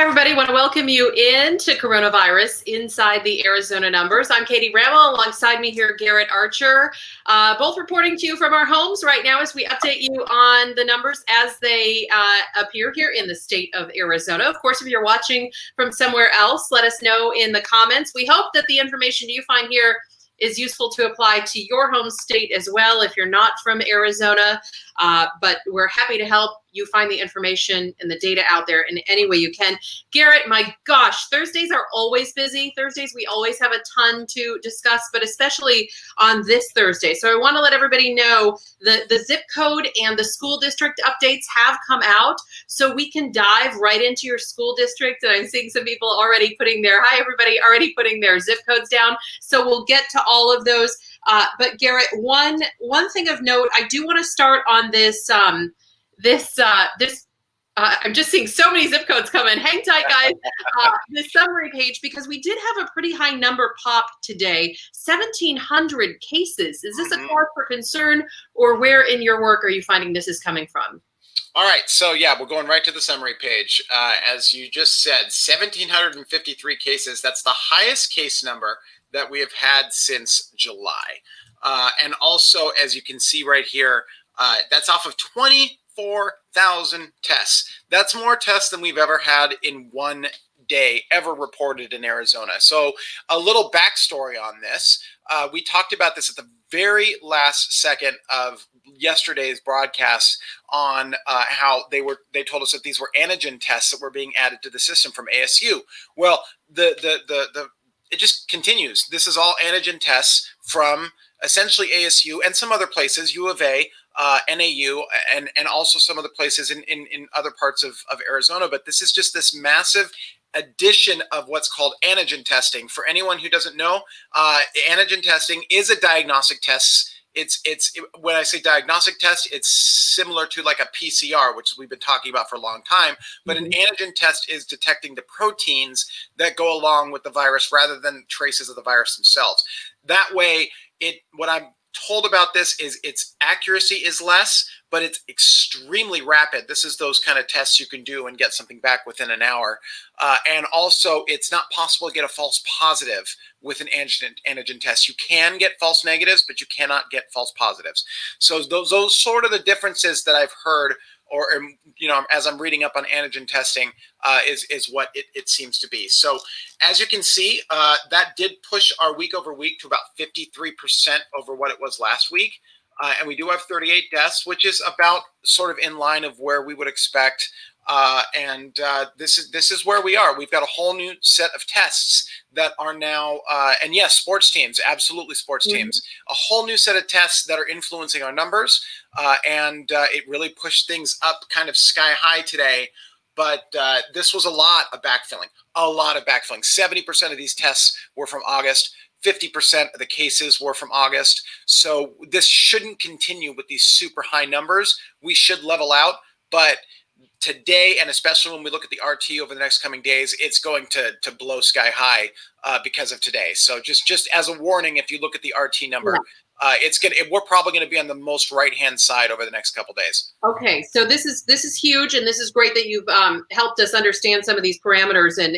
everybody. I want to welcome you into coronavirus inside the Arizona numbers. I'm Katie Raml. Alongside me here, Garrett Archer, both reporting to you from our homes right now as we update you on the numbers as they appear here in the state of Arizona. Of course, if you're watching from somewhere else, let us know in the comments. We hope that the information you find here is useful to apply to your home state as well if you're not from Arizona. But we're happy to help you find the information and the data out there in any way you can. Garrett, my gosh, Thursdays are always busy. Thursdays, we always have a ton to discuss, but especially on this Thursday. So I want to let everybody know the zip code and the school district updates have come out, so we can dive right into your school district. And I'm seeing some people already putting their, hi everybody, already putting their zip codes down. So we'll get to all of those. But Garrett, one thing of note, I do want to start on this, I'm just seeing so many zip codes come in. Hang tight, guys. This summary page, because we did have a pretty high number pop today, 1,700 cases. Is this a cause for concern, or where in your work are you finding this is coming from? All right, so yeah, we're going right to the summary page. As you just said, 1,753 cases. That's the highest case number that we have had since July. And also, as you can see right here, that's off of 24,000 tests. That's more tests than we've ever had in one day ever reported in Arizona. So a little backstory on this. We talked about this at the very last second of yesterday's broadcast on how they told us that these were antigen tests that were being added to the system from ASU. Well, it just continues. This is all antigen tests from essentially ASU and some other places, U of A, NAU, and also some other places in other parts of Arizona. But this is just this massive addition of what's called antigen testing. For anyone who doesn't know, antigen testing is a diagnostic test. When I say diagnostic test, it's similar to like a PCR, which we've been talking about for a long time. But an antigen test is detecting the proteins that go along with the virus rather than traces of the virus themselves. That way, what I'm told about this is its accuracy is less, but it's extremely rapid. This is those kind of tests you can do and get something back within an hour. And also, it's not possible to get a false positive with an antigen test. You can get false negatives, but you cannot get false positives. So those sort of the differences that I've heard, or as I'm reading up on antigen testing, is what it seems to be. So as you can see, that did push our week over week to about 53% over what it was last week. And we do have 38 deaths, which is about sort of in line of where we would expect. This is where we are. We've got a whole new set of tests that are now, and yes, sports teams, absolutely sports teams, a whole new set of tests that are influencing our numbers. It really pushed things up kind of sky high today. But this was a lot of backfilling. 70% of these tests were from August. 50% of the cases were from August. So this shouldn't continue with these super high numbers. We should level out. But today, and especially when we look at the RT over the next coming days, it's going to blow sky high because of today. So just as a warning, if you look at the RT number, we're probably going to be on the most right-hand side over the next couple days. Okay, so this is huge, and this is great that you've helped us understand some of these parameters, and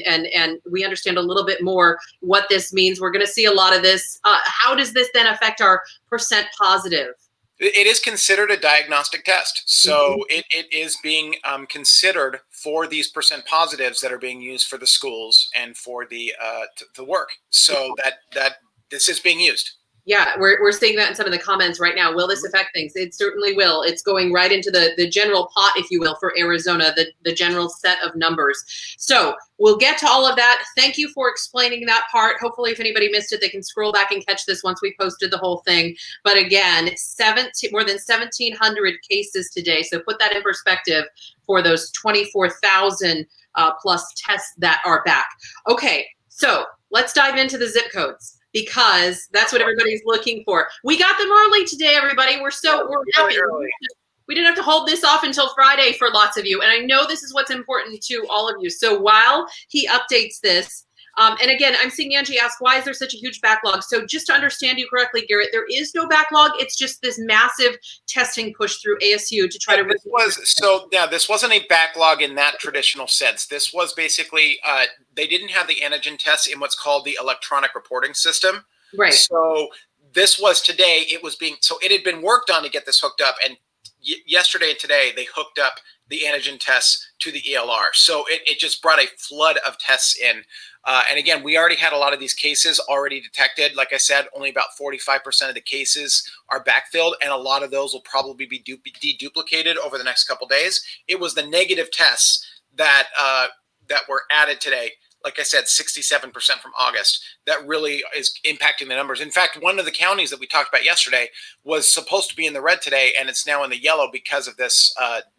we understand a little bit more what this means. We're going to see a lot of this. How does this then affect our percent positive? It is considered a diagnostic test, so it is being considered for these percent positives that are being used for the schools and for the work. So that this is being used. Yeah, we're seeing that in some of the comments right now. Will this affect things? It certainly will. It's going right into the general pot, if you will, for Arizona, the general set of numbers. So we'll get to all of that. Thank you for explaining that part. Hopefully, if anybody missed it, they can scroll back and catch this once we posted the whole thing. But again, more than 1,700 cases today. So put that in perspective for those 24,000 plus tests that are back. Okay, so let's dive into the zip codes, because that's what everybody's looking for. We got them early today, everybody. We're happy. Early. We didn't have to hold this off until Friday for lots of you. And I know this is what's important to all of you. So while he updates this, And again, I'm seeing Angie ask, why is there such a huge backlog? So just to understand you correctly, Garrett, there is no backlog. It's just this massive testing push through ASU to try to. This wasn't a backlog in that traditional sense. This was basically they didn't have the antigen tests in what's called the electronic reporting system. Right. So this was today. It had been worked on to get this hooked up, and yesterday and today they hooked up the antigen tests to the ELR. So it just brought a flood of tests in. And again, we already had a lot of these cases already detected. Like I said, only about 45% of the cases are backfilled, and a lot of those will probably be deduplicated over the next couple days. It was the negative tests that were added today. Like I said, 67% from August. That really is impacting the numbers. In fact, one of the counties that we talked about yesterday was supposed to be in the red today, and it's now in the yellow because of this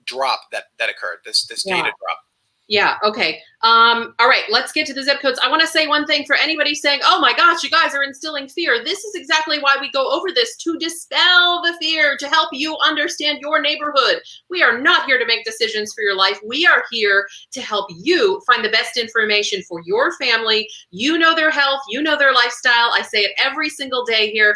drop that occurred, this data drop. Yeah. Okay. All right. Let's get to the zip codes. I want to say one thing for anybody saying, oh my gosh, you guys are instilling fear. This is exactly why we go over this, to dispel the fear, to help you understand your neighborhood. We are not here to make decisions for your life. We are here to help you find the best information for your family. You know their health. You know their lifestyle. I say it every single day here.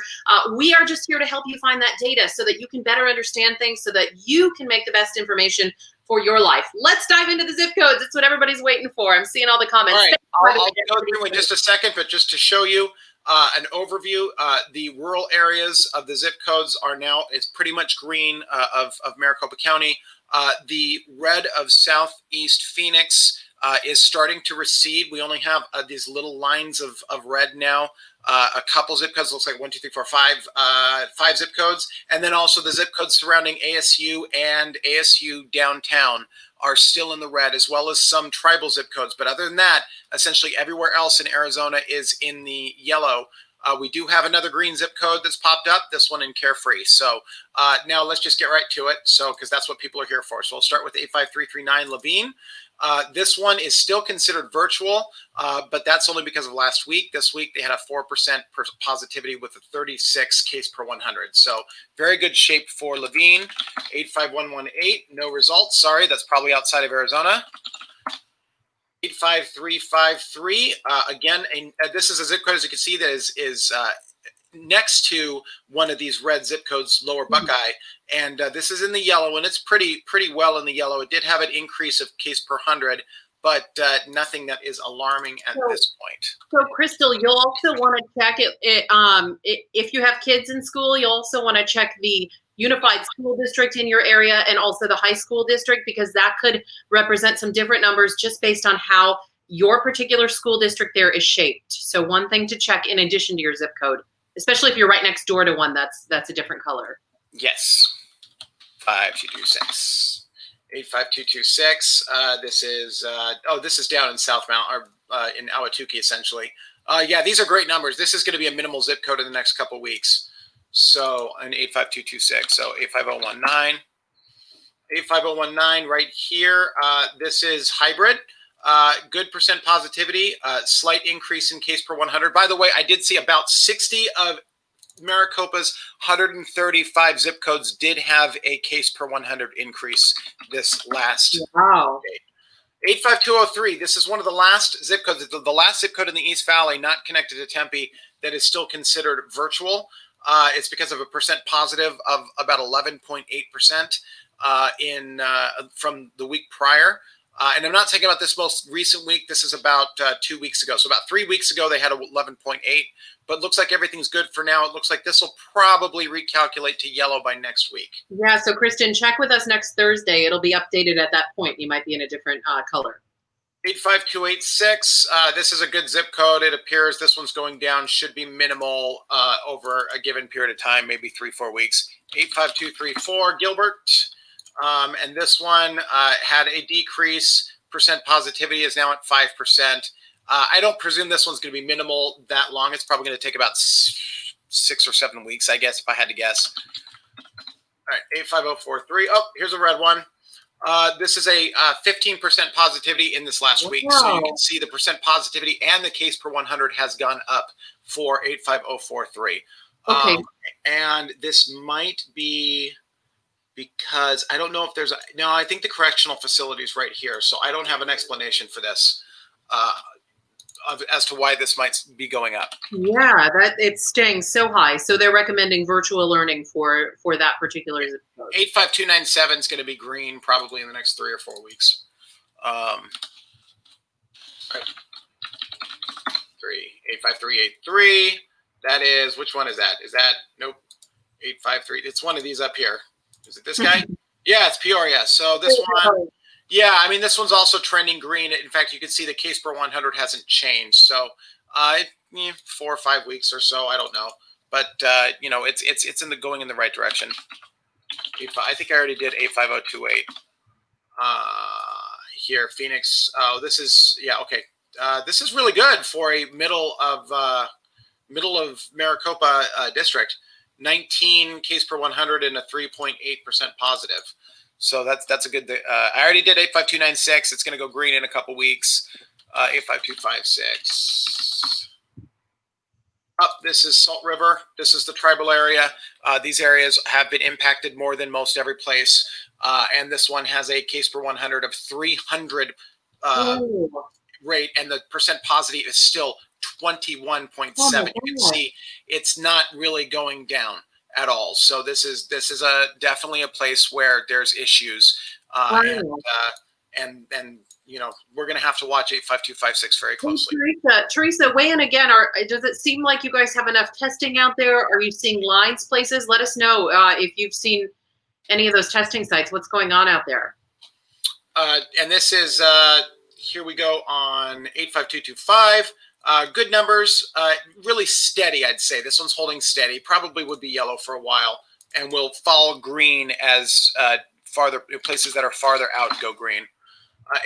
We are just here to help you find that data so that you can better understand things, so that you can make the best information for your life. Let's dive into the zip codes. It's what everybody's waiting for. I'm seeing all the comments. All right, I'll go through in just a second, but just to show you an overview, the rural areas of the zip codes are now, it's pretty much green of Maricopa County. The red of Southeast Phoenix is starting to recede. We only have these little lines of red now. A couple zip codes, looks like 1, 2, 3, 4, 5 zip codes. And then also the zip codes surrounding ASU and ASU downtown are still in the red, as well as some tribal zip codes. But other than that, essentially everywhere else in Arizona is in the yellow. We do have another green zip code that's popped up, this one in Carefree. So now let's just get right to it. So, because that's what people are here for. So we'll start with 85339 Levine. This one is still considered virtual, but that's only because of last week. This week they had a 4% positivity with a 36 case per 100. So very good shape for Levine. 85118, no results. Sorry, that's probably outside of Arizona. 85353, again, this is a zip code, as you can see, that is next to one of these red zip codes, Lower Buckeye, and this is in the yellow, and it's pretty well in the yellow. It did have an increase of case per 100, but nothing that is alarming at this point. So, Crystal, you'll also want to check if you have kids in school. You'll also want to check the unified school district in your area and also the high school district, because that could represent some different numbers just based on how your particular school district there is shaped. So, one thing to check in addition to your zip code, especially if you're right next door to one that's a different color. Yes. 5226. 85226. This is down in South Mount, or in Ahwatukee, essentially. Yeah, these are great numbers. This is going to be a minimal zip code in the next couple weeks. So, an 85226. So, 85019. 85019 right here. This is hybrid. Good percent positivity, slight increase in case per 100. By the way, I did see about 60 of Maricopa's 135 zip codes did have a case per 100 increase this last day. 85203, this is one of the last zip codes, the last zip code in the East Valley not connected to Tempe that is still considered virtual. It's because of a percent positive of about 11.8% from the week prior. And I'm not talking about this most recent week. This is about 2 weeks ago. So about 3 weeks ago, they had a 11.8, but looks like everything's good for now. It looks like this will probably recalculate to yellow by next week. Yeah. So Kristen, check with us next Thursday. It'll be updated at that point. You might be in a different color. 85286. This is a good zip code. It appears this one's going down, should be minimal over a given period of time, maybe 3-4 weeks. 85234 Gilbert. And this one had a decrease. Percent positivity is now at 5%. I don't presume this one's going to be minimal that long. It's probably going to take about 6 or 7 weeks, I guess, if I had to guess. All right, 85043. Oh, here's a red one. This is a 15% positivity in this last week. Wow. So you can see the percent positivity and the case per 100 has gone up for 85043. Okay. And this might be because I don't know if there's no, I think the correctional facility is right here. So I don't have an explanation for this. as to why this might be going up. Yeah, that it's staying so high. So they're recommending virtual learning for that particular zip code. 85297 is going to be green probably in the next 3 or 4 weeks. Right. 85383. That is, which one is that? Is that, nope, 853. It's one of these up here. Is it this guy? Yeah, it's PRS. So this one, yeah, I mean, this one's also trending green. In fact, you can see the case per 100 hasn't changed. So 4 or 5 weeks or so, I don't know. But, you know, it's going in the right direction. I think I already did 85028. Here, Phoenix. Oh, this is, yeah, okay. This is really good for a middle of Maricopa district. 19 case per 100 and a 3.8% positive. So that's a good. I already did 85296. It's going to go green in a couple weeks. 85256. This is Salt River. This is the tribal area. These areas have been impacted more than most every place. And this one has a case per 100 of 300 rate, and the percent positive is still 21.7. You can see it's not really going down at all. So this is definitely a place where there's issues. And you know, we're going to have to watch 85256 very closely. Teresa, weigh in again. Does it seem like you guys have enough testing out there? Are you seeing lines places? Let us know if you've seen any of those testing sites. What's going on out there? And this is, here we go on 85225. Good numbers, really steady, I'd say. This one's holding steady. Probably would be yellow for a while, and will fall green as places that are farther out go green.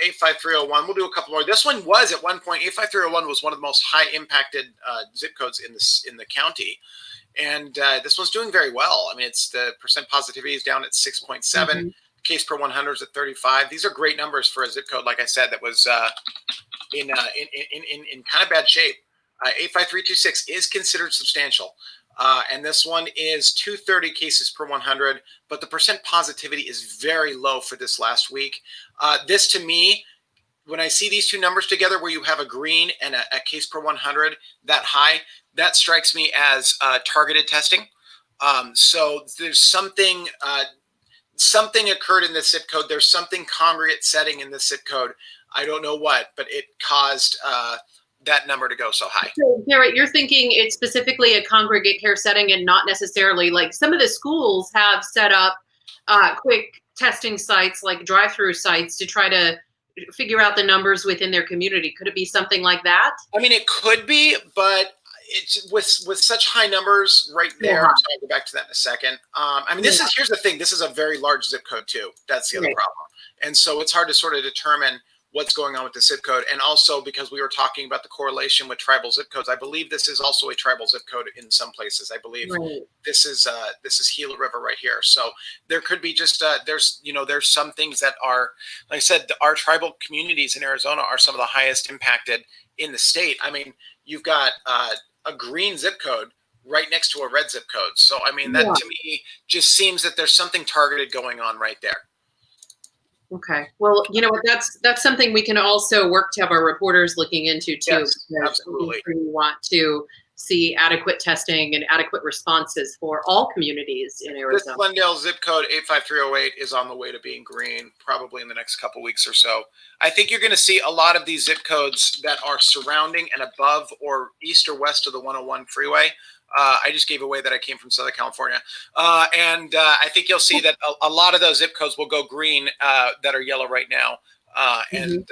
85301, we'll do a couple more. This one was at one point, 85301 was one of the most high impacted zip codes in the county. And this one's doing very well. I mean, it's the percent positivity is down at 6.7. Case per 100 is at 35. These are great numbers for a zip code, like I said, that was in kind of bad shape. 85326 is considered substantial. And this one is 230 cases per 100, but the percent positivity is very low for this last week. This, to me, when I see these two numbers together, where you have a green and a case per 100 that high, that strikes me as targeted testing. So there's something occurred in this zip code. There's something congregate setting in this zip code. I don't know what, but it caused that number to go so high. So, Garrett, you're thinking it's specifically a congregate care setting and not necessarily, like, some of the schools have set up quick testing sites, like drive-through sites, to try to figure out the numbers within their community. Could it be something like that? I mean, it could be, but it's with such high numbers right there. So I'll go back to that in a second. I mean, here's the thing. This is a very large zip code too. That's the other problem. And so it's hard to sort of determine what's going on with the zip code. And also, because we were talking about the correlation with tribal zip codes, I believe this is also a tribal zip code in some places. I believe this is Gila River right here. So there could be just there's some things that are, like I said, our tribal communities in Arizona are some of the highest impacted in the state. I mean, you've got a green zip code right next to a red zip code. So I mean, that to me just seems that there's something targeted going on right there. Okay. Well, you know what? That's something we can also work to have our reporters looking into too. Yes, absolutely. We want to see adequate testing and adequate responses for all communities in Arizona. This Glendale zip code 85308 is on the way to being green, probably in the next couple weeks or so. I think you're going to see a lot of these zip codes that are surrounding and above or east or west of the 101 freeway. I just gave away that I came from Southern California. And I think you'll see that a lot of those zip codes will go green that are yellow right now. And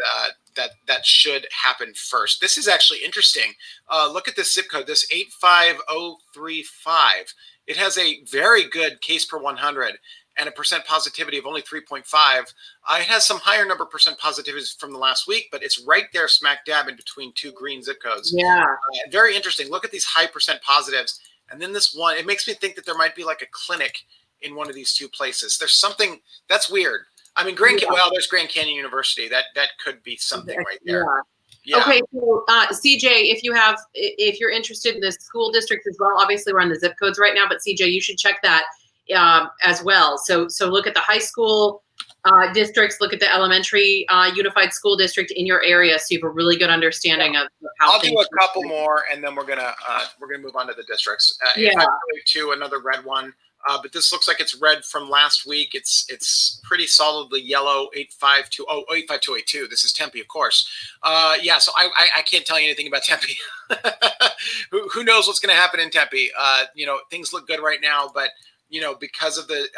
that should happen first. This is actually interesting. Look at this zip code, this 85035. It has a very good case per 100 and a percent positivity of only 3.5. It has some higher number percent positivities from the last week, but it's right there smack dab in between two green zip codes. Yeah. Very interesting. Look at these high percent positives. And then this one, it makes me think that there might be like a clinic in one of these two places. There's something that's weird. I mean, well, there's Grand Canyon University. That could be something right there. Yeah. Okay, so CJ, if you're interested in the school districts as well, obviously we're on the zip codes right now, but CJ, you should check that as well. So look at the high school districts, look at the elementary unified school district in your area, so you have a really good understanding of how I'll things do a couple more, and then we're gonna move on to the districts. Yeah. 8522, another red one. But this looks like it's red from last week. It's pretty solidly yellow. 85282. This is Tempe, of course. Yeah, so I can't tell you anything about Tempe. Who knows what's going to happen in Tempe? Things look good right now, but because of the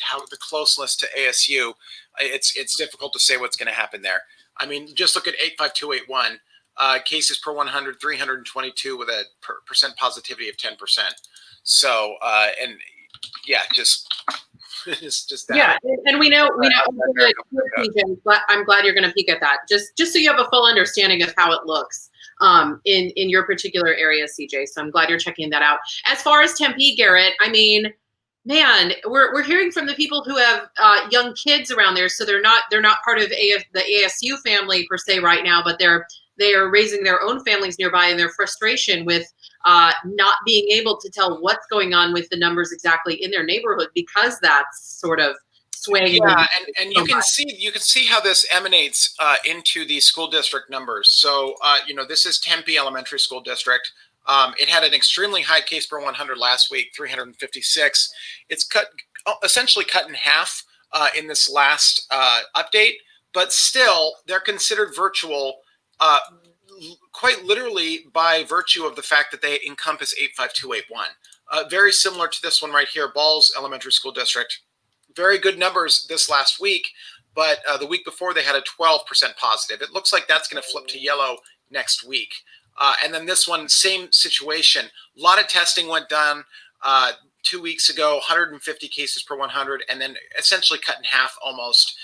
how the closeness to ASU, it's difficult to say what's going to happen there. I mean, just look at 85281. Cases per 100, 322 with a percent positivity of 10%. So, and yeah, it's just that. Yeah, and we know. I'm glad you're going to peek at that, just so you have a full understanding of how it looks in your particular area, CJ. So I'm glad you're checking that out. As far as Tempe, Garrett, I mean, man, we're hearing from the people who have young kids around there, so they're not part of the ASU family per se right now, but they are raising their own families nearby, and their frustration with not being able to tell what's going on with the numbers exactly in their neighborhood because that's sort of swaying. Yeah, and you can see how this emanates into the school district numbers. So this is Tempe Elementary School District. It had an extremely high case per 100 last week, 356. It's essentially cut in half in this last update, but still they're considered virtual. Quite literally by virtue of the fact that they encompass 85281. Very similar to this one right here, Balls Elementary School District. Very good numbers this last week, but the week before they had a 12% positive. It looks like that's going to flip to yellow next week. And then this one, same situation. A lot of testing went done 2 weeks ago, 150 cases per 100, and then essentially cut in half almost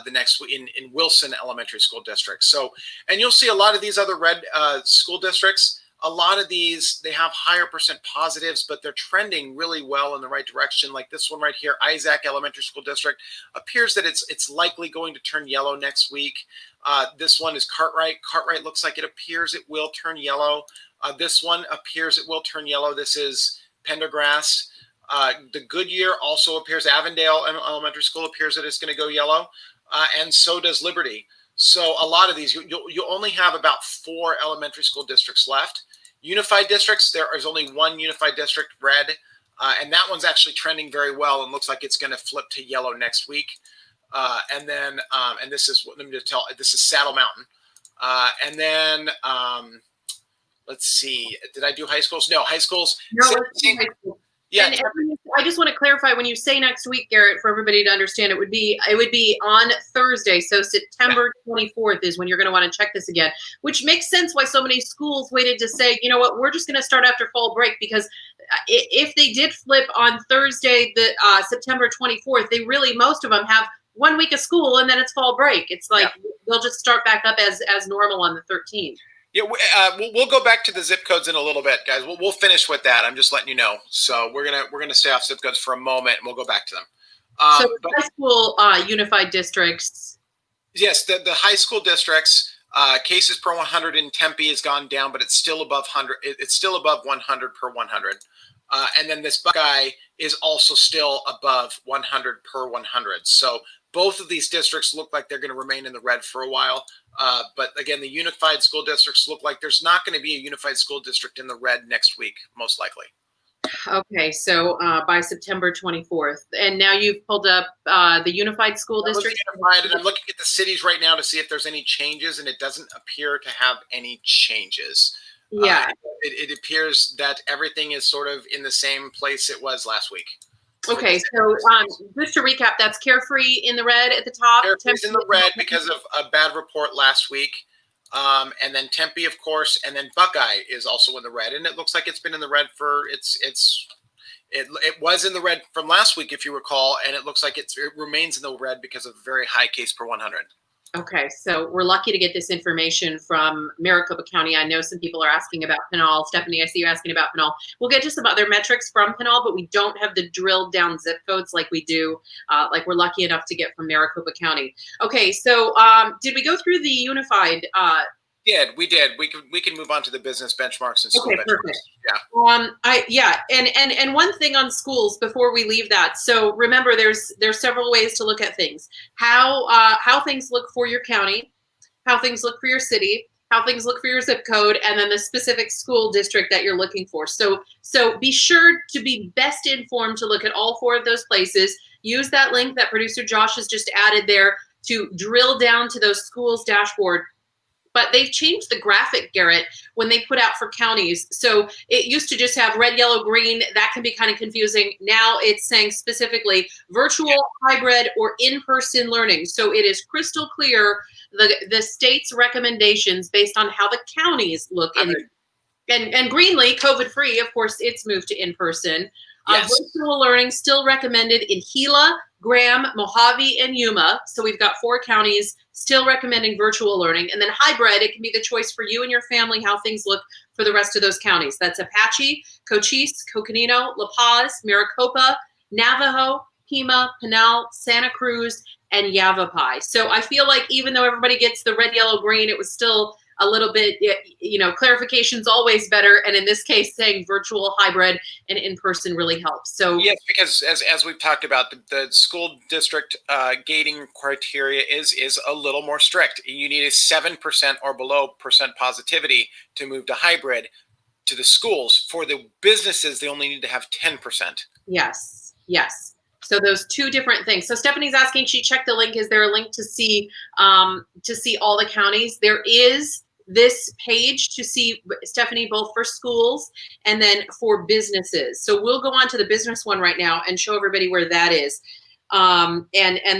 the next week in Wilson Elementary School District. So, and you'll see a lot of these other red school districts. A lot of these, they have higher percent positives, but they're trending really well in the right direction. Like this one right here, Isaac Elementary School District, appears that it's likely going to turn yellow next week. This one is Cartwright. Cartwright looks like it appears it will turn yellow. This one appears it will turn yellow. This is Pendergrass. The Goodyear also appears, Avondale Elementary School appears that it's going to go yellow, and so does Liberty. So a lot of these, you only have about 4 elementary school districts left. Unified districts, there is only one unified district, red, and that one's actually trending very well and looks like it's going to flip to yellow next week. And then, and this is, let me just tell, this is Saddle Mountain. And then, let's see, did I do high schools? No, high schools. No, yeah. And I just want to clarify, when you say next week, Garrett, for everybody to understand, it would be on Thursday. So September 24th is when you're going to want to check this again, which makes sense why so many schools waited to say, you know what, we're just going to start after fall break, because if they did flip on Thursday, the September 24th, they really, most of them have 1 week of school and then it's fall break. It's like they'll just start back up as normal on the 13th. Yeah, we'll go back to the zip codes in a little bit, guys. We'll finish with that. I'm just letting you know. So we're gonna stay off zip codes for a moment, and we'll go back to them. So high school unified districts. Yes, the high school districts, cases per 100 in Tempe has gone down, but it's still above 100. It's still above 100 per 100. And then this Buckeye is also still above 100 per 100. So both of these districts look like they're going to remain in the red for a while. But again, the unified school districts look like there's not going to be a unified school district in the red next week, most likely. Okay, so by September 24th. And now you've pulled up the unified school district. And I'm looking at the cities right now to see if there's any changes, and it doesn't appear to have any changes. Yeah. It appears that everything is sort of in the same place it was last week. Okay, so just to recap, that's Carefree in the red at the top. Carefree's in the red because of a bad report last week. And then Tempe, of course, and then Buckeye is also in the red. And it looks like it's been in the red for it was in the red from last week, if you recall, and it looks like it remains in the red because of a very high case per 100. Okay, so we're lucky to get this information from Maricopa County. I know some people are asking about Pinal. Stephanie, I see you asking about Pinal. We'll get to some other metrics from Pinal, but we don't have the drilled down zip codes like we do, like we're lucky enough to get from Maricopa County. Okay, so did we go through the unified We did. We can move on to the business benchmarks and school Okay, benchmarks. perfect. Yeah. And one thing on schools before we leave that. So remember, there's several ways to look at things. How things look for your county, how things look for your city, how things look for your zip code, and then the specific school district that you're looking for. So be sure to be best informed to look at all 4 of those places. Use that link that producer Josh has just added there to drill down to those schools dashboard. But they've changed the graphic, Garrett, when they put out for counties. So it used to just have red, yellow, green. That can be kind of confusing. Now it's saying specifically virtual, hybrid, or in-person learning. So it is crystal clear the state's recommendations based on how the counties look. And Greenlee, COVID-free, of course, it's moved to in-person. Yes. Virtual learning still recommended in Gila, Graham, Mojave, and Yuma. So we've got 4 counties still recommending virtual learning. And then hybrid, it can be the choice for you and your family how things look for the rest of those counties. That's Apache, Cochise, Coconino, La Paz, Maricopa, Navajo, Pima, Pinal, Santa Cruz, and Yavapai. So I feel like even though everybody gets the red, yellow, green, it was still a little bit, clarification's always better. And in this case, saying virtual, hybrid, and in-person really helps. So yes, because as we've talked about, the school district gating criteria is a little more strict. You need a 7% or below percent positivity to move to hybrid. To the schools, for the businesses, they only need to have 10%. Yes. So those 2 different things. So Stephanie's asking, she checked the link. Is there a link to see all the counties? There is this page to see, Stephanie, both for schools and then for businesses. So we'll go on to the business one right now and show everybody where that is. And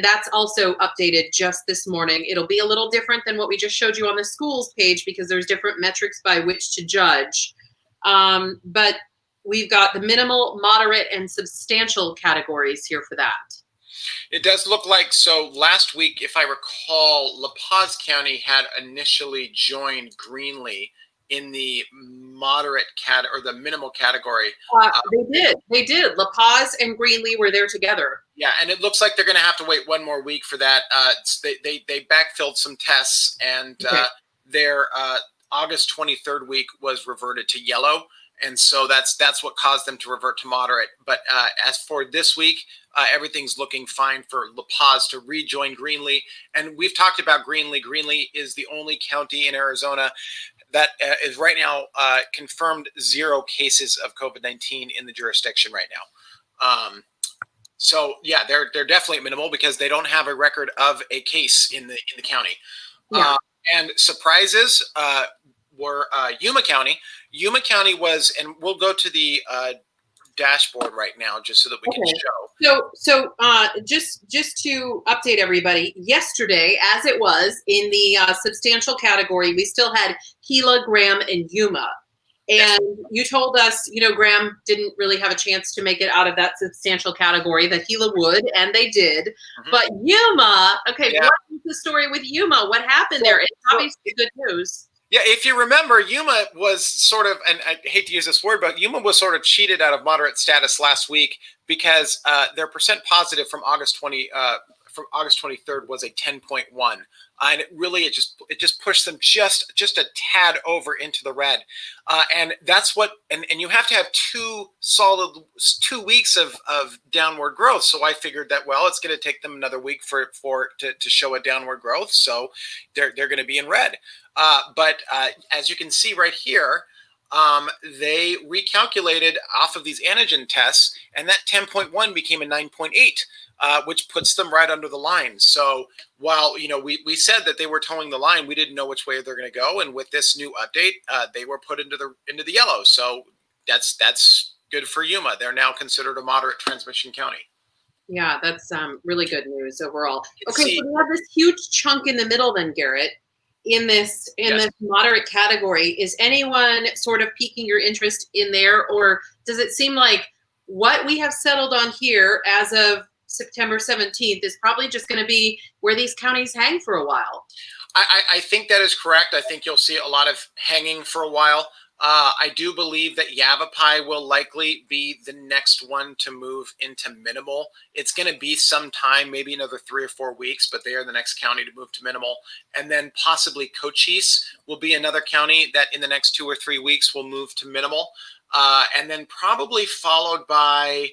that's also updated just this morning. It'll be a little different than what we just showed you on the schools page because there's different metrics by which to judge. But we've got the minimal, moderate, and substantial categories here for that. It does look like, so last week, if I recall, La Paz County had initially joined Greenlee in the moderate or the minimal category. They did. La Paz and Greenlee were there together. Yeah, and it looks like they're going to have to wait 1 more week for that. They backfilled some tests, and their August 23rd week was reverted to yellow. And so that's what caused them to revert to moderate. But as for this week, everything's looking fine for La Paz to rejoin Greenlee. And we've talked about Greenlee. Greenlee is the only county in Arizona that is right now confirmed 0 cases of COVID-19 in the jurisdiction right now. So yeah, they're definitely minimal because they don't have a record of a case in the county. Yeah. And surprises were Yuma County. Yuma County was, and we'll go to the dashboard right now just so that we can show. So just to update everybody, yesterday, as it was in the substantial category, we still had Gila, Graham, and Yuma. And you told us, Graham didn't really have a chance to make it out of that substantial category, that Gila would, and they did. Mm-hmm. But Yuma, what is the story with Yuma? What happened there? It's obviously good news. Yeah, if you remember, Yuma was sort of, and I hate to use this word, but Yuma was sort of cheated out of moderate status last week because their percent positive from August 23rd was a 10.1, and it just pushed them just a tad over into the red, and that's what, and you have to have 2 weeks of downward growth. So I figured that, well, it's going to take them another week to show a downward growth, so they're going to be in red. But as you can see right here, they recalculated off of these Anagen tests, and that 10.1 became a 9.8, which puts them right under the line. So while we said that they were towing the line, we didn't know which way they're going to go. And with this new update, they were put into the yellow. So that's good for Yuma. They're now considered a moderate transmission county. Yeah, that's really good news overall. Okay, so we have this huge chunk in the middle then, Garrett. In this moderate category, is anyone sort of piquing your interest in there, or does it seem like what we have settled on here as of September 17th is probably just going to be where these counties hang for a while? I think that is correct. I think you'll see a lot of hanging for a while. I do believe that Yavapai will likely be the next one to move into minimal. It's going to be some time, maybe another 3 or 4 weeks, but they are the next county to move to minimal. And then possibly Cochise will be another county that in the next 2 or 3 weeks will move to minimal. And then probably followed by,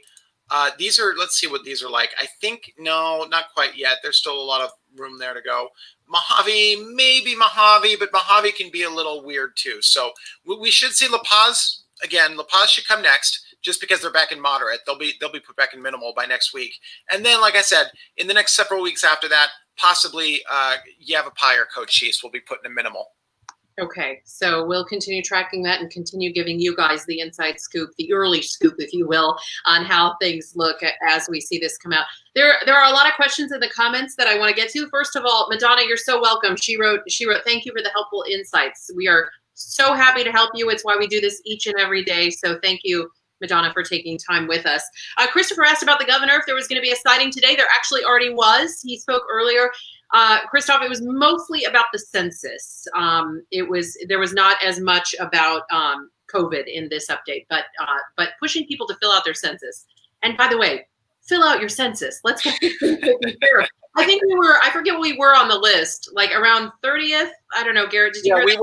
these are, let's see what these are like. I think, no, not quite yet. There's still a lot of room there to go. Mojave, maybe Mojave, but Mojave can be a little weird too. So we should see La Paz again. La Paz should come next, just because they're back in moderate. They'll be put back in minimal by next week. And then, like I said, in the next several weeks after that, possibly Yavapai or Cochise will be put in a minimal. Okay, so we'll continue tracking that and continue giving you guys the inside scoop, the early scoop, if you will, on how things look as we see this come out. There are a lot of questions in the comments that I want to get to. First of all, Madonna, you're so welcome. She wrote, thank you for the helpful insights. We are so happy to help you. It's why we do this each and every day. So thank you, Madonna, for taking time with us. Christopher asked about the governor, if there was going to be a sighting today. There actually already was. He spoke earlier. Christoph, it was mostly about the census. There was not as much about COVID in this update, but pushing people to fill out their census. And by the way, fill out your census. Let's get this thing taken care of. I forget what we were on the list, like around 30th. I don't know, Garrett, did you? Yeah, we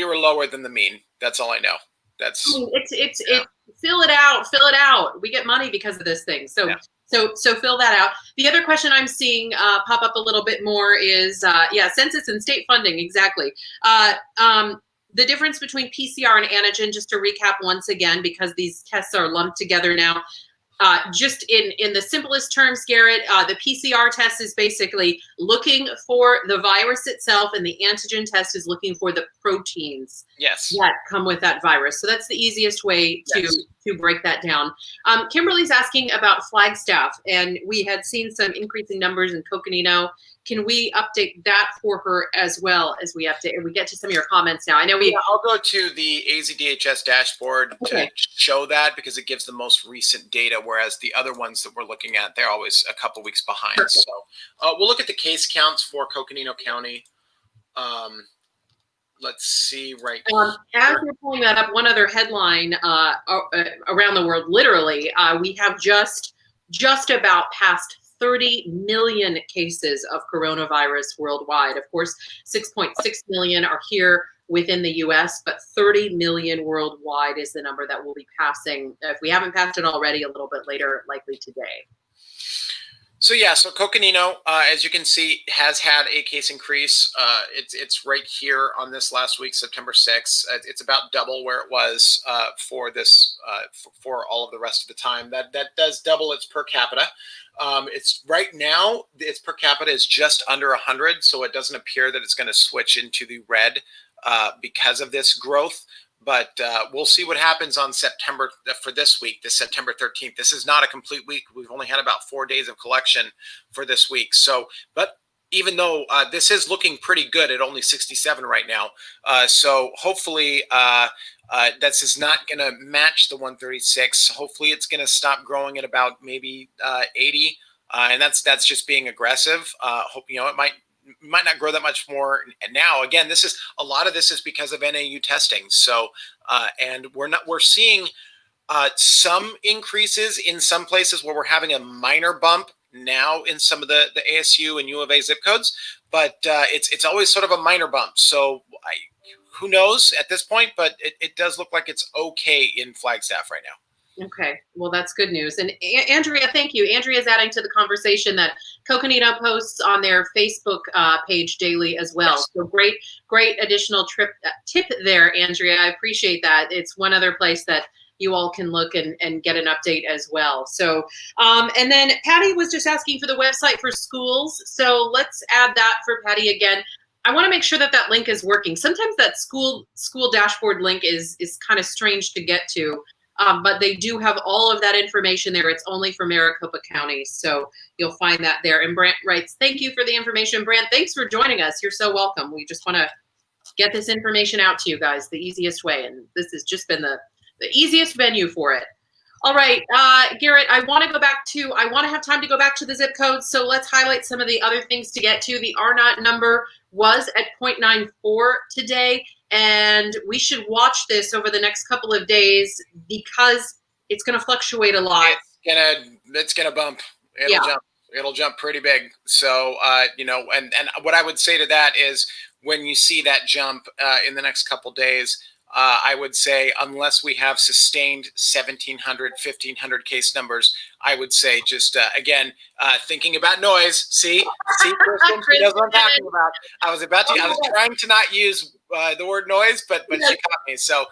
were lower than the mean. That's all I know. That's fill it out. We get money because of this thing. So. Yeah. So fill that out. The other question I'm seeing pop up a little bit more is, census and state funding, exactly. The difference between PCR and antigen, just to recap once again, because these tests are lumped together now. Just in the simplest terms, Garrett, the PCR test is basically looking for the virus itself, and the antigen test is looking for the proteins that come with that virus. So that's the easiest way to break that down. Kimberly's asking about Flagstaff, and we had seen some increasing numbers in Coconino. Can we update that for her as well as we update? And we get to some of your comments now. I know I'll go to the ADHS dashboard to show that, because it gives the most recent data, whereas the other ones that we're looking at, they're always a couple weeks behind. Perfect. So we'll look at the case counts for Coconino County. Let's see right as you're pulling that up, one other headline around the world, literally, we have just about passed 30 million cases of coronavirus worldwide. Of course, 6.6 million are here within the US, but 30 million worldwide is the number that we'll be passing. If we haven't passed it already, a little bit later, likely today. So Coconino, as you can see, has had a case increase. It's right here on this last week, September 6th. It's about double where it was for this for all of the rest of the time. That does double its per capita. It's right now, its per capita is just under 100, so it doesn't appear that it's going to switch into the red because of this growth. But we'll see what happens on September for this week, this September 13th. This is not a complete week. We've only had about 4 days of collection for this week. So, but even though this is looking pretty good at only 67 right now, so hopefully this is not going to match the 136. Hopefully it's going to stop growing at about maybe 80, and that's just being aggressive. Hope it might not grow that much more. And now, again, a lot of this is because of NAU testing. So, and we're seeing some increases in some places where we're having a minor bump now in some of the ASU and U of A zip codes, but it's always sort of a minor bump. So who knows at this point, but it does look like it's okay in Flagstaff right now. Okay, well, that's good news. And Andrea, thank you. Andrea is adding to the conversation that Coconino posts on their Facebook page daily as well. Yes. So great additional tip there, Andrea. I appreciate that. It's one other place that you all can look and get an update as well. So, and then Patty was just asking for the website for schools. So let's add that for Patty again. I want to make sure that link is working. Sometimes that school dashboard link is kind of strange to get to. But they do have all of that information there. It's only for Maricopa County, so you'll find that there. And Brant writes, thank you for the information. Brant, thanks for joining us. You're so welcome. We just want to get this information out to you guys the easiest way, and this has just been the easiest venue for it. All right, Garrett, I want to have time to go back to the zip codes, so let's highlight some of the other things to get to. The R0 number was at 0.94 today. And we should watch this over the next couple of days because it's going to fluctuate a lot. It's gonna bump. It'll jump pretty big. So and what I would say to that is when you see that jump in the next couple days, I would say unless we have sustained 1,700, 1,500 case numbers, I would say just again thinking about noise. See, Kristen, she knows what I'm talking about. I was trying to not use the word noise, but she caught me. So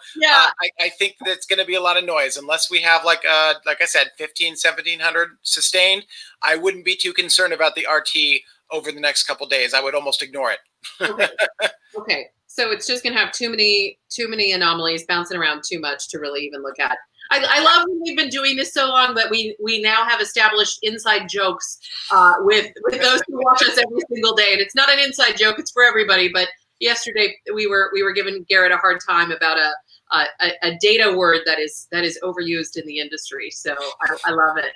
I think that it's going to be a lot of noise unless we have like I said, 1,700 sustained. I wouldn't be too concerned about the RT over the next couple days. I would almost ignore it. Okay. So it's just going to have too many anomalies bouncing around too much to really even look at. I love when we've been doing this so long that we now have established inside jokes with those who watch us every single day. And it's not an inside joke; it's for everybody. But yesterday we were giving Garrett a hard time about a data word that is overused in the industry. So I love it.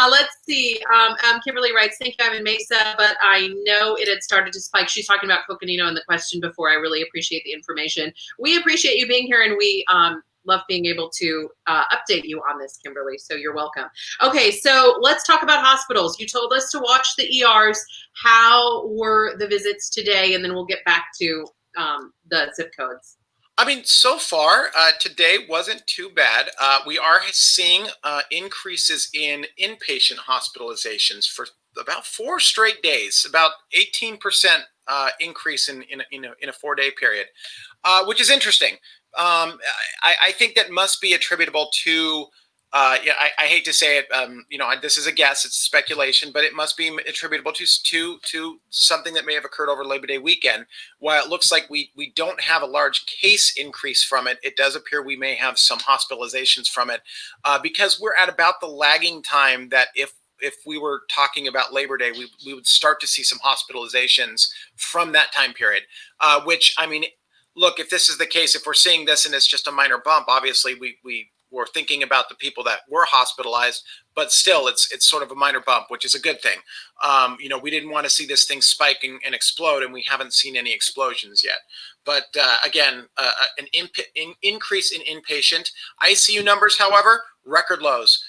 Let's see. Kimberly writes, thank you, I'm in Mesa, but I know it had started to spike. She's talking about coconino in the question before. I really appreciate the information. We appreciate you being here, and we love being able to update you on this, Kimberly. So you're welcome. Okay, so let's talk about hospitals. You told us to watch the ERs. How were the visits today? And then we'll get back to the zip codes. I mean, so far, today wasn't too bad. We are seeing increases in inpatient hospitalizations for about 4 straight days, about 18% increase in a 4-day period, which is interesting. I think that must be attributable to I hate to say it, this is a guess, it's speculation, but it must be attributable to something that may have occurred over Labor Day weekend. While it looks like we don't have a large case increase from it, it does appear we may have some hospitalizations from it because we're at about the lagging time that if we were talking about Labor Day, we would start to see some hospitalizations from that time period, which, I mean, look, if this is the case, if we're seeing this and it's just a minor bump, obviously we're thinking about the people that were hospitalized, but still it's sort of a minor bump, which is a good thing. We didn't want to see this thing spike and explode, and we haven't seen any explosions yet. But again, an increase in inpatient. ICU numbers, however, record lows,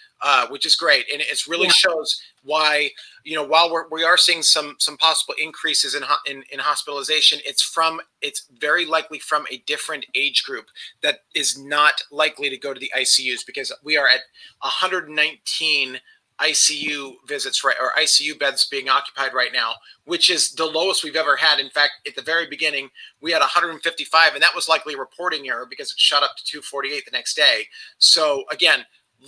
which is great. And it really shows why, while we are seeing some possible increases in hospitalization, it's very likely from a different age group that is not likely to go to the ICUs, because we are at 119 ICU visits, right, or ICU beds being occupied right now, which is the lowest we've ever had. In fact, at the very beginning, we had 155, and that was likely a reporting error because it shot up to 248 the next day. So again,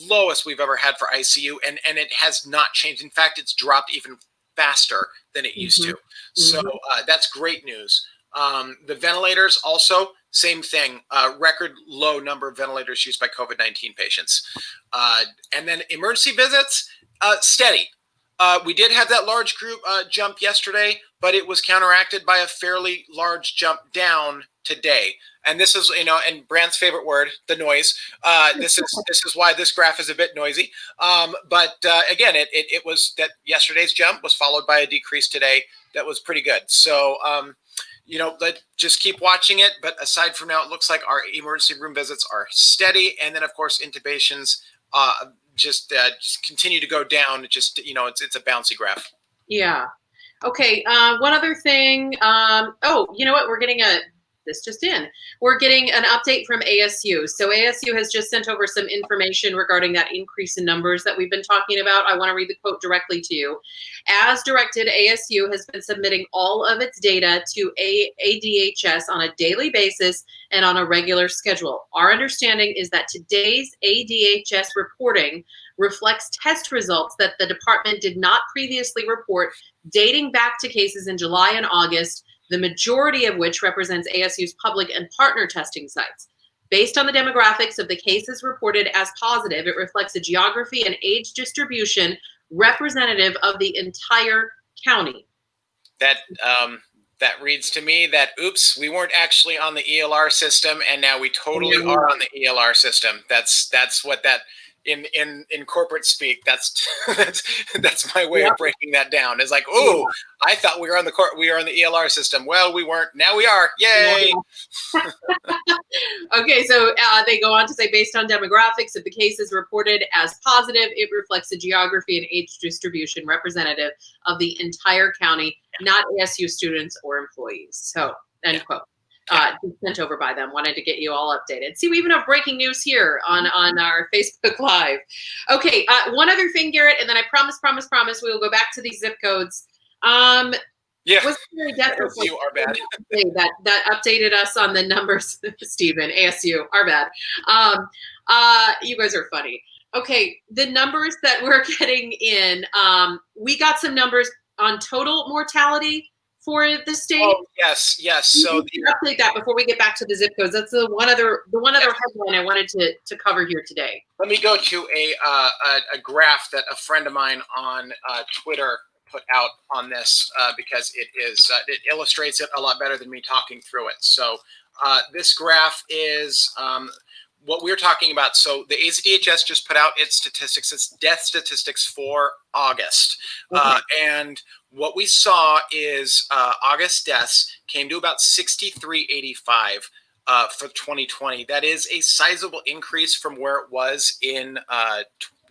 lowest we've ever had for ICU, and it has not changed. In fact, it's dropped even faster than it used to. So that's great news. The ventilators also, same thing, record low number of ventilators used by COVID-19 patients. And then emergency visits, steady. We did have that large group jump yesterday, but it was counteracted by a fairly large jump down today. And this is, and Brandt's favorite word, the noise. This is why this graph is a bit noisy. But again, it was that yesterday's jump was followed by a decrease today that was pretty good. So, just keep watching it. But aside from now, it looks like our emergency room visits are steady. And then, of course, intubations just continue to go down. It's a bouncy graph. Yeah. Okay. One other thing. You know what? We're getting an update from ASU. So ASU has just sent over some information regarding that increase in numbers that we've been talking about. I want to read the quote directly to you. As directed, ASU has been submitting all of its data to ADHS on a daily basis and on a regular schedule. Our understanding is that today's ADHS reporting reflects test results that the department did not previously report, dating back to cases in July and August, the majority of which represents ASU's public and partner testing sites. Based on the demographics of the cases reported as positive, it reflects a geography and age distribution representative of the entire county. That reads to me that, oops, we weren't actually on the ELR system, and now we totally are on the ELR system. That's what that in corporate speak. That's that's my way of breaking that down. It's like, oh, I thought we were on the ELR system. Well, we weren't. Now we are. Yay! Okay, so they go on to say, based on demographics, if the case is reported as positive, it reflects a geography and age distribution representative of the entire county, not ASU students or employees. So, end quote. Sent over by them. Wanted to get you all updated. See, we even have breaking news here on our Facebook Live. Okay, one other thing, Garrett, and then I promise we will go back to these zip codes. Was really definitely ASU, our bad. that updated us on the numbers, Stephen. ASU, our bad. You guys are funny. Okay, the numbers that we're getting in, we got some numbers on total mortality for the state. Oh, yes. So update that before we get back to the zip codes. That's the one other headline I wanted to cover here today. Let me go to a graph that a friend of mine on Twitter put out on this because it illustrates it a lot better than me talking through it. So this graph is what we're talking about. So the ADHS just put out its statistics, its death statistics for August. Okay. And what we saw is August deaths came to about 6,385 for 2020. That is a sizable increase from where it was in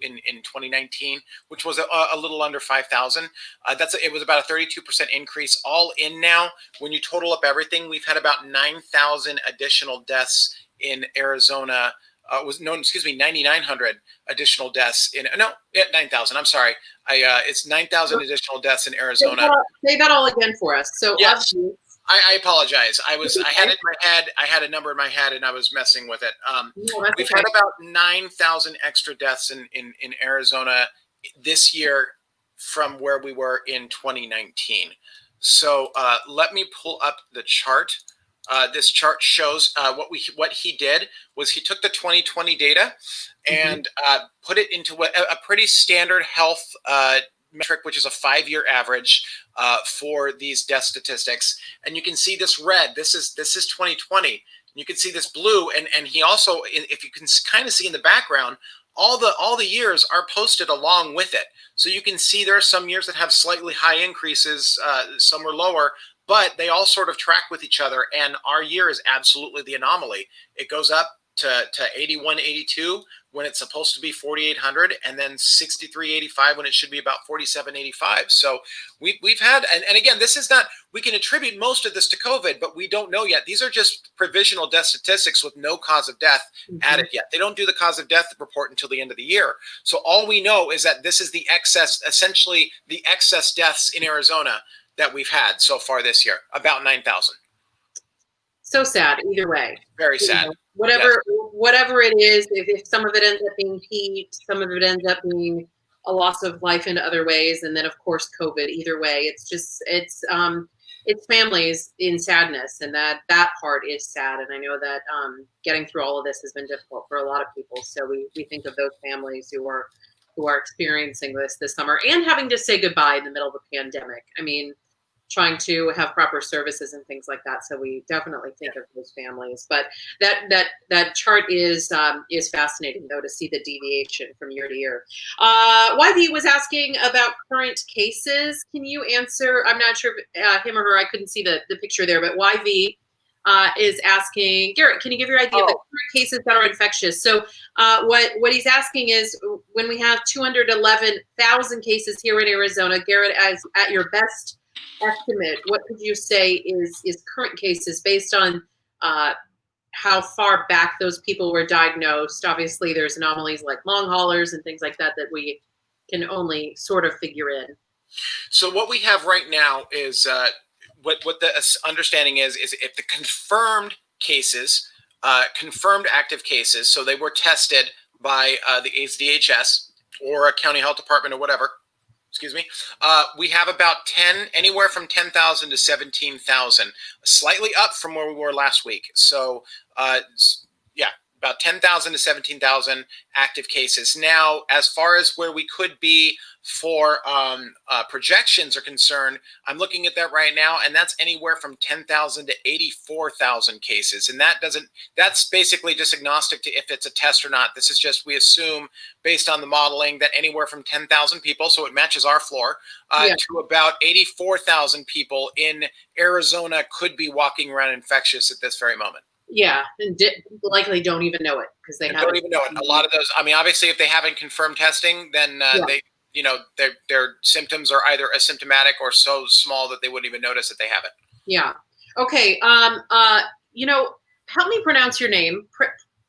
2019, which was a little under 5,000. It was about a 32% increase all in now. When you total up everything, we've had about 9,000 additional deaths in Arizona. 9,900 additional deaths in 9,000. I'm sorry. It's 9,000 additional deaths in Arizona. Say that all again for us. So yes. I apologize. I had it in my head. I had a number in my head and I was messing with it. We've had about 9,000 extra deaths in Arizona this year from where we were in 2019. So let me pull up the chart. This chart shows what he did was he took the 2020 data and put it into a pretty standard health metric, which is a 5-year average for these death statistics. And you can see this red. This is 2020. You can see this blue, and he also, if you can kind of see in the background, all the years are posted along with it. So you can see there are some years that have slightly high increases, some are lower, but they all sort of track with each other. And our year is absolutely the anomaly. It goes up to 81, 82 when it's supposed to be 4,800, and then 63.85 when it should be about 47.85. So we've had, and again, this is not, we can attribute most of this to COVID, but we don't know yet. These are just provisional death statistics with no cause of death added yet. They don't do the cause of death report until the end of the year. So all we know is that this is the excess, essentially the excess deaths in Arizona that we've had so far this year, about 9,000. So sad either way. Very sad. Whatever it is, if some of it ends up being heat, some of it ends up being a loss of life in other ways, and then of course COVID. Either way, it's families in sadness, and that part is sad. And I know that getting through all of this has been difficult for a lot of people. So we think of those families who are experiencing this summer and having to say goodbye in the middle of a pandemic. I mean, trying to have proper services and things like that. So we definitely think of those families. But that chart is fascinating, though, to see the deviation from year to year. YV was asking about current cases. Can you answer? I'm not sure if him or her, I couldn't see the picture there, but YV is asking, Garrett, can you give your idea of the current cases that are infectious? So what he's asking is, when we have 211,000 cases here in Arizona, Garrett, as at your best estimate, what could you say is current cases based on how far back those people were diagnosed? Obviously, there's anomalies like long haulers and things like that we can only sort of figure in. So what we have right now is what the understanding is if the confirmed cases, confirmed active cases, so they were tested by the ADHS or a county health department or whatever, excuse me, we have about anywhere from 10,000 to 17,000, slightly up from where we were last week. So yeah, about 10,000 to 17,000 active cases. Now, as far as where we could be for projections are concerned, I'm looking at that right now, and that's anywhere from 10,000 to 84,000 cases. And that's basically just agnostic to if it's a test or not. This is just, we assume based on the modeling that anywhere from 10,000 people, so it matches our floor, to about 84,000 people in Arizona could be walking around infectious at this very moment. Yeah, and likely don't even know it because they don't even know it. A lot of those, I mean, obviously, if they haven't confirmed testing, then they, their symptoms are either asymptomatic or so small that they wouldn't even notice that they have it. Yeah. Okay. Help me pronounce your name.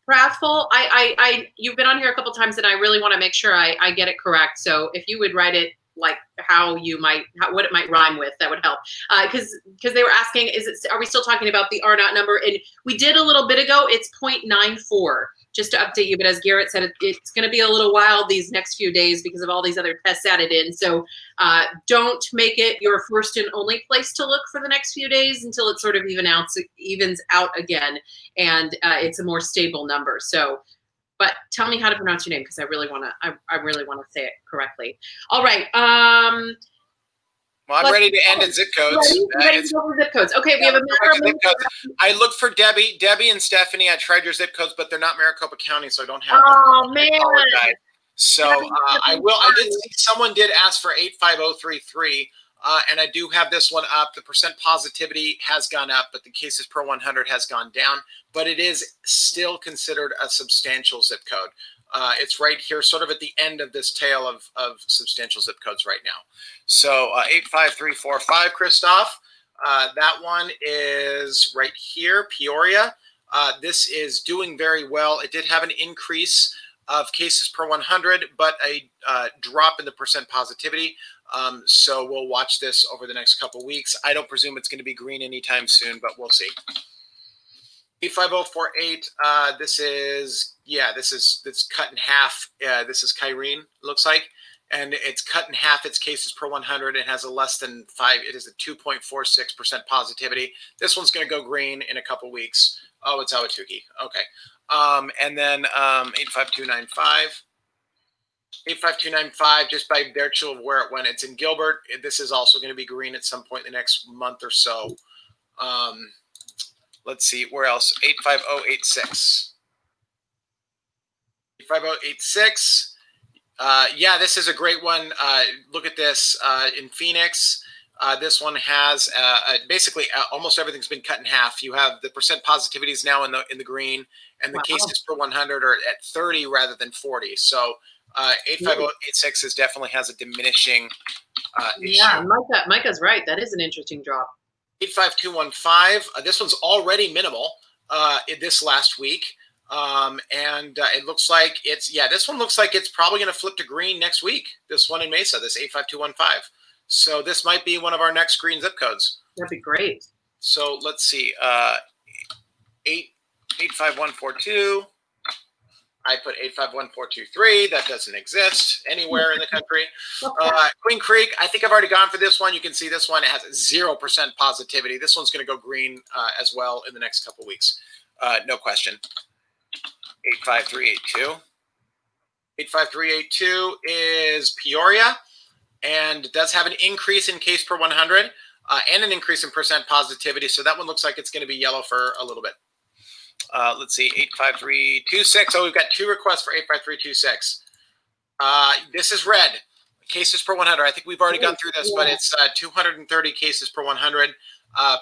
Prathful. You've been on here a couple times, and I really want to make sure I get it correct. So if you would write it like what it might rhyme with, that would help. Because they were asking, are we still talking about the R naught number? And we did a little bit ago. It's 0.94. Just to update you, but as Garrett said, it's going to be a little wild these next few days because of all these other tests added in. So don't make it your first and only place to look for the next few days until it sort of evens out again, and it's a more stable number. So, but tell me how to pronounce your name because I really want to say it correctly. All right. Well, I'm ready to end in zip codes. Ready to go for zip codes. Okay, we have a matter of zip codes. I looked for Debbie and Stephanie. I tried your zip codes, but they're not Maricopa County, so I don't have them. Oh, man. So I did see someone did ask for 85033, and I do have this one up. The percent positivity has gone up, but the cases per 100 has gone down. But it is still considered a substantial zip code. It's right here, sort of at the end of this tail of substantial zip codes right now. So 85345, Christoph. That one is right here, Peoria. This is doing very well. It did have an increase of cases per 100, but a drop in the percent positivity. So we'll watch this over the next couple weeks. I don't presume it's going to be green anytime soon, but we'll see. 85048. It's cut in half. This is Kyrene, looks like, and it's cut in half its cases per 100. It has a less than 5. It is a 2.46% positivity. This one's going to go green in a couple weeks. Oh, it's Awatuki. Okay. And then 85295. 85295, just by virtue of where it went, it's in Gilbert. This is also going to be green at some point in the next month or so. Let's see, where else? 85086. 85086. Yeah, this is a great one. Look at this in Phoenix. This one has basically almost everything's been cut in half. You have the percent positivities now in the green, and the cases per 100 are at 30 rather than 40. So 85086 definitely has a diminishing issue. Yeah, Micah's right. That is an interesting drop. 85215. This one's already minimal this last week. And it looks like this one looks like it's probably going to flip to green next week. This one in Mesa, this 85215. So this might be one of our next green zip codes. That'd be great. So let's see. 85142. I put 851423. That doesn't exist anywhere in the country. Queen Creek, I think I've already gone for this one. You can see this one. It has 0% positivity. This one's going to go green as well in the next couple weeks. No question. 85382. 85382 is Peoria, and does have an increase in case per 100 and an increase in percent positivity. So that one looks like it's going to be yellow for a little bit. Let's see, 85326. Oh, we've got 2 requests for 85326. This is red. Cases per 100. I think we've already gone through this, but it's 230 cases per 100.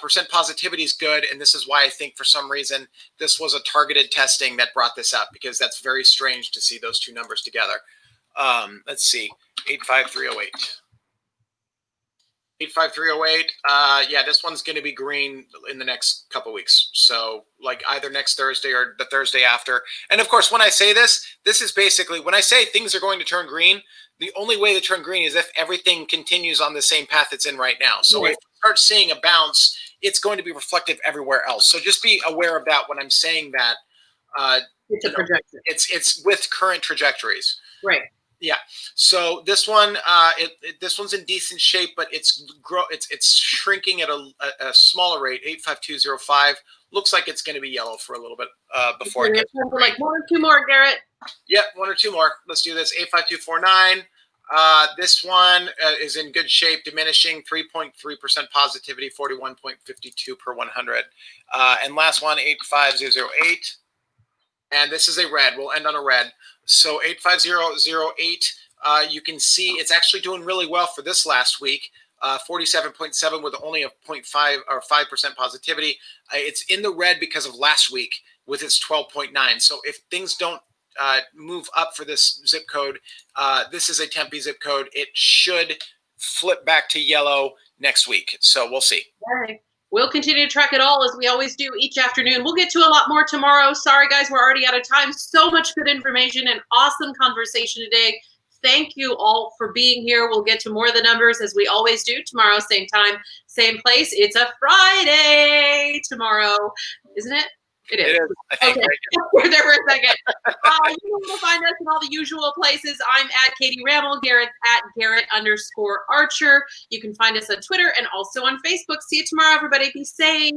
Percent positivity is good, and this is why I think for some reason this was a targeted testing that brought this up, because that's very strange to see those two numbers together. Let's see, 85308. 85308. Yeah, this one's going to be green in the next couple weeks. So like either next Thursday or the Thursday after. And of course, when I say this is basically when I say things are going to turn green, the only way to turn green is if everything continues on the same path it's in right now. So if we start seeing a bounce, it's going to be reflective everywhere else. So just be aware of that when I'm saying that. It's a projection. It's with current trajectories. Right. Yeah. So this one, this one's in decent shape, but it's shrinking at a smaller rate. 85205 looks like it's going to be yellow for a little bit before it gets for like 1 or 2 more, Garrett. Yep, 1 or 2 more. Let's do this. 85249. This one is in good shape, diminishing 3.3% positivity, 41.52 per 100. And last one, 85008. And this is a red. We'll end on a red. So 85008, you can see it's actually doing really well for this last week. 47.7 with only a 0.5 or 5% positivity. It's in the red because of last week with its 12.9. So if things don't move up for this zip code, this is a Tempe zip code. It should flip back to yellow next week. So we'll see. Okay. We'll continue to track it all as we always do each afternoon. We'll get to a lot more tomorrow. Sorry, guys, we're already out of time. So much good information and awesome conversation today. Thank you all for being here. We'll get to more of the numbers as we always do tomorrow, same time, same place. It's a Friday tomorrow, isn't it? It is. I think. Okay. We're there for a second. You can find us in all the usual places. I'm at Katie Raml. Garrett's at Garrett_Archer. You can find us on Twitter and also on Facebook. See you tomorrow, everybody. Be safe.